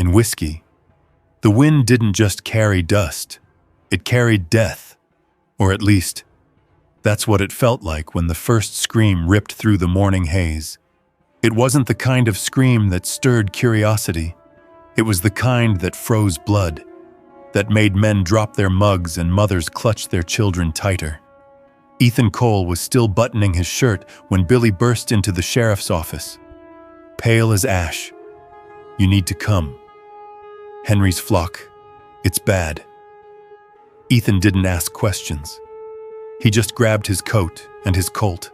In whiskey, the wind didn't just carry dust, it carried death. Or at least, that's what it felt like when the first scream ripped through the morning haze. It wasn't the kind of scream that stirred curiosity. It was the kind that froze blood, that made men drop their mugs and mothers clutch their children tighter. Ethan Cole was still buttoning his shirt when Billy burst into the sheriff's office. Pale as ash. "You need to come. Henry's flock. It's bad." Ethan didn't ask questions. He just grabbed his coat and his Colt.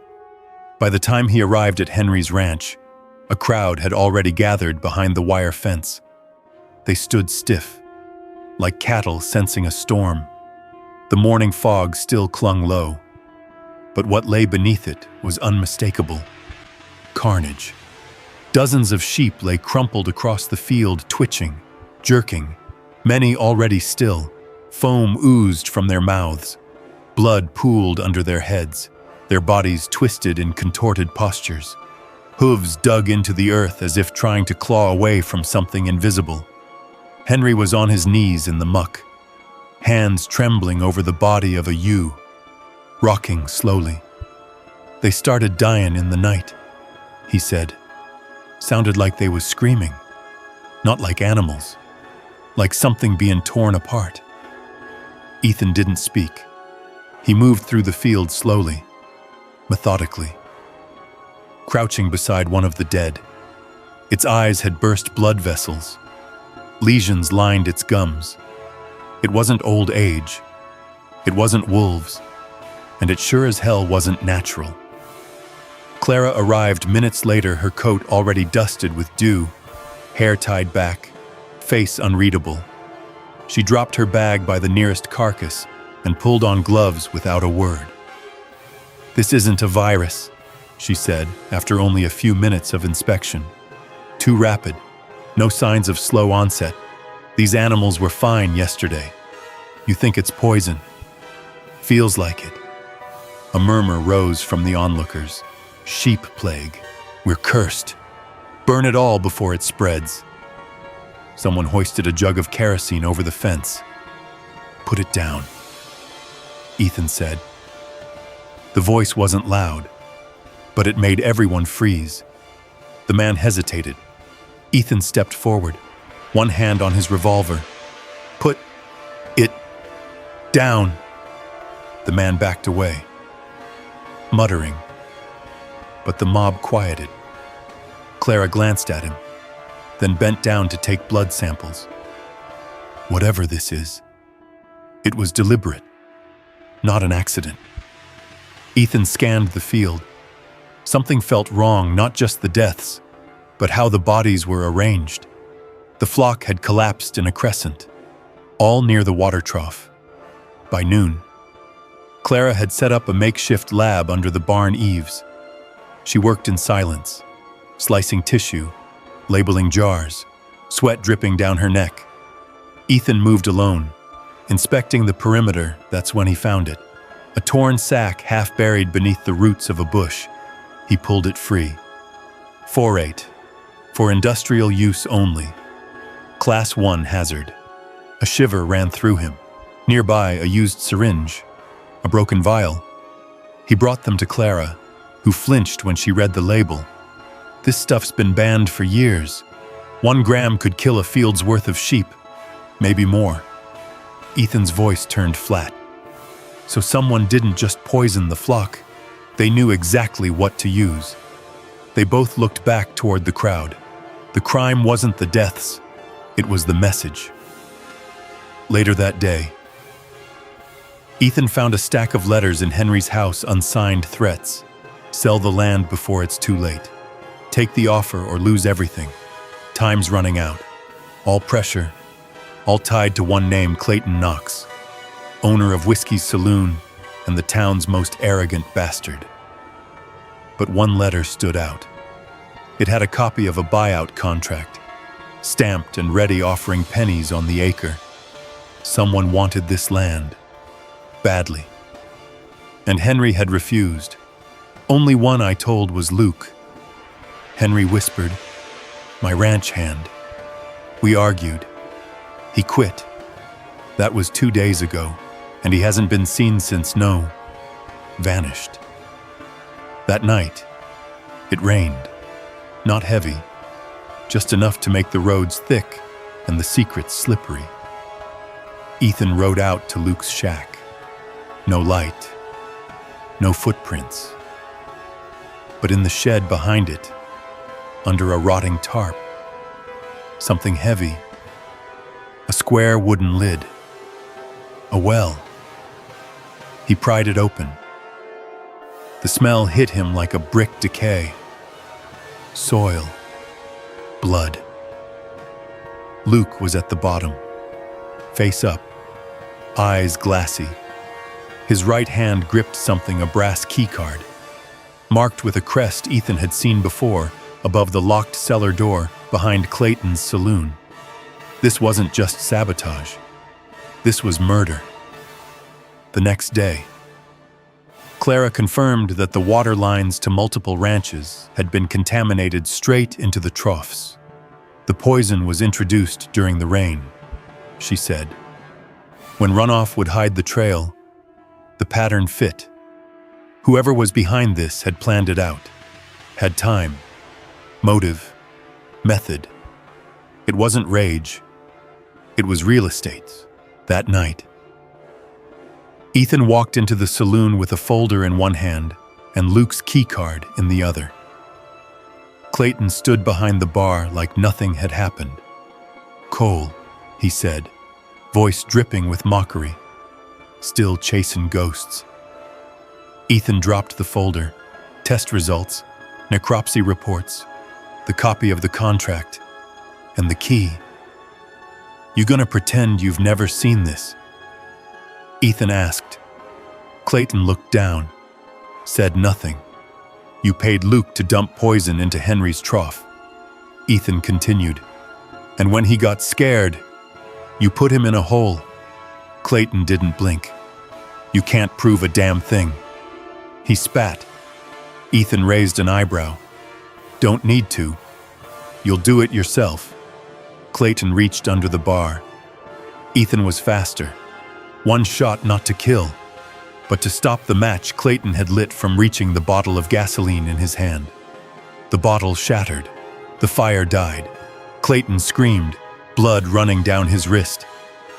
By the time he arrived at Henry's ranch, a crowd had already gathered behind the wire fence. They stood stiff, like cattle sensing a storm. The morning fog still clung low, but what lay beneath it was unmistakable. Carnage. Dozens of sheep lay crumpled across the field, twitching, jerking, many already still. Foam oozed from their mouths. Blood pooled under their heads, their bodies twisted in contorted postures. Hooves dug into the earth as if trying to claw away from something invisible. Henry was on his knees in the muck, hands trembling over the body of a ewe, rocking slowly. "They started dying in the night," he said. Sounded like they was screaming, not like animals, like something being torn apart. Ethan didn't speak. He moved through the field slowly, methodically, crouching beside one of the dead. Its eyes had burst blood vessels. Lesions lined its gums. It wasn't old age. It wasn't wolves. And it sure as hell wasn't natural. Clara arrived minutes later, her coat already dusted with dew, hair tied back, face unreadable. She dropped her bag by the nearest carcass and pulled on gloves without a word. "This isn't a virus," she said after only a few minutes of inspection. "Too rapid. No signs of slow onset. These animals were fine yesterday. You think it's poison. Feels like it." A murmur rose from the onlookers. "Sheep plague. We're cursed. Burn it all before it spreads." Someone hoisted a jug of kerosene over the fence. "Put it down," Ethan said. The voice wasn't loud, but it made everyone freeze. The man hesitated. Ethan stepped forward, one hand on his revolver. "Put it down." The man backed away, muttering, but the mob quieted. Clara glanced at him, then bent down to take blood samples. Whatever this is, it was deliberate, not an accident. Ethan scanned the field. Something felt wrong, not just the deaths, but how the bodies were arranged. The flock had collapsed in a crescent, all near the water trough. By noon, Clara had set up a makeshift lab under the barn eaves. She worked in silence, slicing tissue, labeling jars, sweat dripping down her neck. Ethan moved alone, inspecting the perimeter. That's when he found it. A torn sack half buried beneath the roots of a bush. He pulled it free. 4-8, for industrial use only. Class 1 hazard. A shiver ran through him. Nearby, a used syringe, a broken vial. He brought them to Clara, who flinched when she read the label. "This stuff's been banned for years. 1 gram could kill a field's worth of sheep, maybe more." Ethan's voice turned flat. So someone didn't just poison the flock. They knew exactly what to use. They both looked back toward the crowd. The crime wasn't the deaths. It was the message. Later that day, Ethan found a stack of letters in Henry's house, unsigned threats. "Sell the land before it's too late. Take the offer or lose everything. Time's running out." All pressure, all tied to one name, Clayton Knox, owner of Whiskey's Saloon and the town's most arrogant bastard. But one letter stood out. It had a copy of a buyout contract, stamped and ready, offering pennies on the acre. Someone wanted this land, badly. And Henry had refused. "Only one I told was Luke." Henry whispered, "My ranch hand." We argued. He quit. That was 2 days ago, and he hasn't been seen since. No, vanished. That night, it rained. Not heavy, just enough to make the roads thick and the secrets slippery. Ethan rode out to Luke's shack. No light, no footprints. But in the shed behind it, under a rotting tarp, something heavy. A square wooden lid. A well. He pried it open. The smell hit him like a brick decay. Soil. Blood. Luke was at the bottom, face up, eyes glassy. His right hand gripped something, a brass keycard, marked with a crest Ethan had seen before above the locked cellar door behind Clayton's saloon. This wasn't just sabotage. This was murder. The next day, Clara confirmed that the water lines to multiple ranches had been contaminated straight into the troughs. The poison was introduced during the rain, she said. When runoff would hide the trail, the pattern fit. Whoever was behind this had planned it out, had time, motive, method. It wasn't rage. It was real estate. That night, Ethan walked into the saloon with a folder in one hand and Luke's keycard in the other. Clayton stood behind the bar like nothing had happened. "Cole," he said, voice dripping with mockery. "Still chasing ghosts." Ethan dropped the folder, test results, necropsy reports, the copy of the contract, and the key. "You gonna pretend you've never seen this?" Ethan asked. Clayton looked down, said nothing. "You paid Luke to dump poison into Henry's trough." Ethan continued. "And when he got scared, you put him in a hole." Clayton didn't blink. "You can't prove a damn thing." He spat. Ethan raised an eyebrow. "Don't need to. You'll do it yourself." Clayton reached under the bar. Ethan was faster. One shot not to kill, but to stop the match Clayton had lit from reaching the bottle of gasoline in his hand. The bottle shattered. The fire died. Clayton screamed, blood running down his wrist.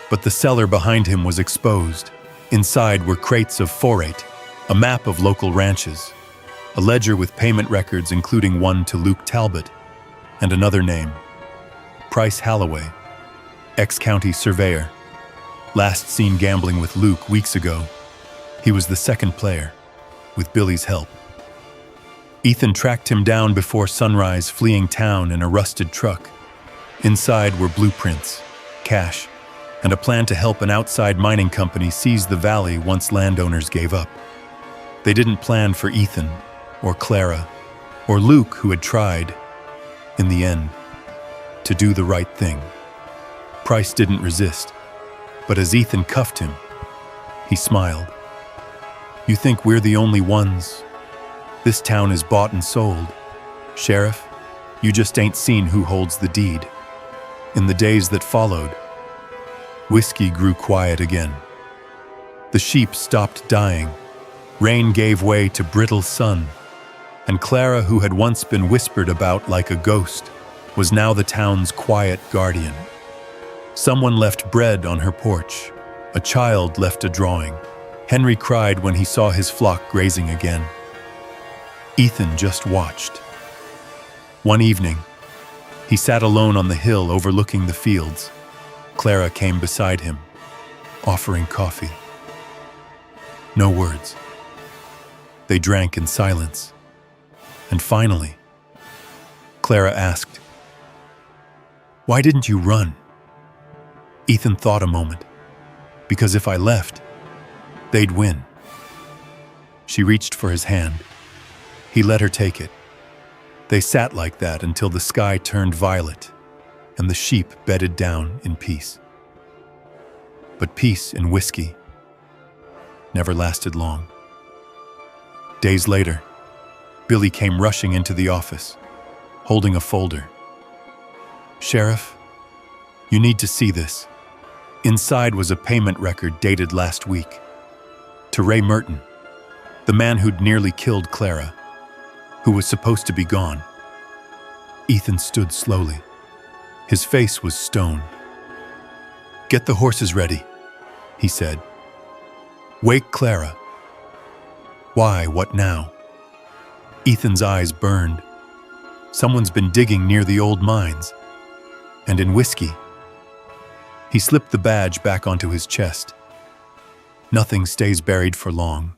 But the cellar behind him was exposed. Inside were crates of forate, a map of local ranches, a ledger with payment records including one to Luke Talbot, and another name, Price Halloway, ex-county surveyor. Last seen gambling with Luke weeks ago. He was the second player, with Billy's help. Ethan tracked him down before sunrise, fleeing town in a rusted truck. Inside were blueprints, cash, and a plan to help an outside mining company seize the valley once landowners gave up. They didn't plan for Ethan, or Clara, or Luke, who had tried, in the end, to do the right thing. Price didn't resist, but as Ethan cuffed him, he smiled. "You think we're the only ones? This town is bought and sold. Sheriff, you just ain't seen who holds the deed." In the days that followed, whiskey grew quiet again. The sheep stopped dying. Rain gave way to brittle sun. And Clara, who had once been whispered about like a ghost, was now the town's quiet guardian. Someone left bread on her porch. A child left a drawing. Henry cried when he saw his flock grazing again. Ethan just watched. One evening, he sat alone on the hill overlooking the fields. Clara came beside him, offering coffee. No words. They drank in silence. And finally, Clara asked, "Why didn't you run?" Ethan thought a moment. "Because if I left, they'd win." She reached for his hand. He let her take it. They sat like that until the sky turned violet and the sheep bedded down in peace. But peace in whiskey never lasted long. Days later, Billy came rushing into the office, holding a folder. "Sheriff, You need to see this. Inside was a payment record dated last week. To Ray Merton, the man who'd nearly killed Clara, who was supposed to be gone. Ethan stood slowly. His face was stone. "Get the horses ready," he said. "Wake Clara." "Why, what now?" Ethan's eyes burned. Someone's been digging near the old mines. And in whiskey. He slipped the badge back onto his chest. Nothing stays buried for long.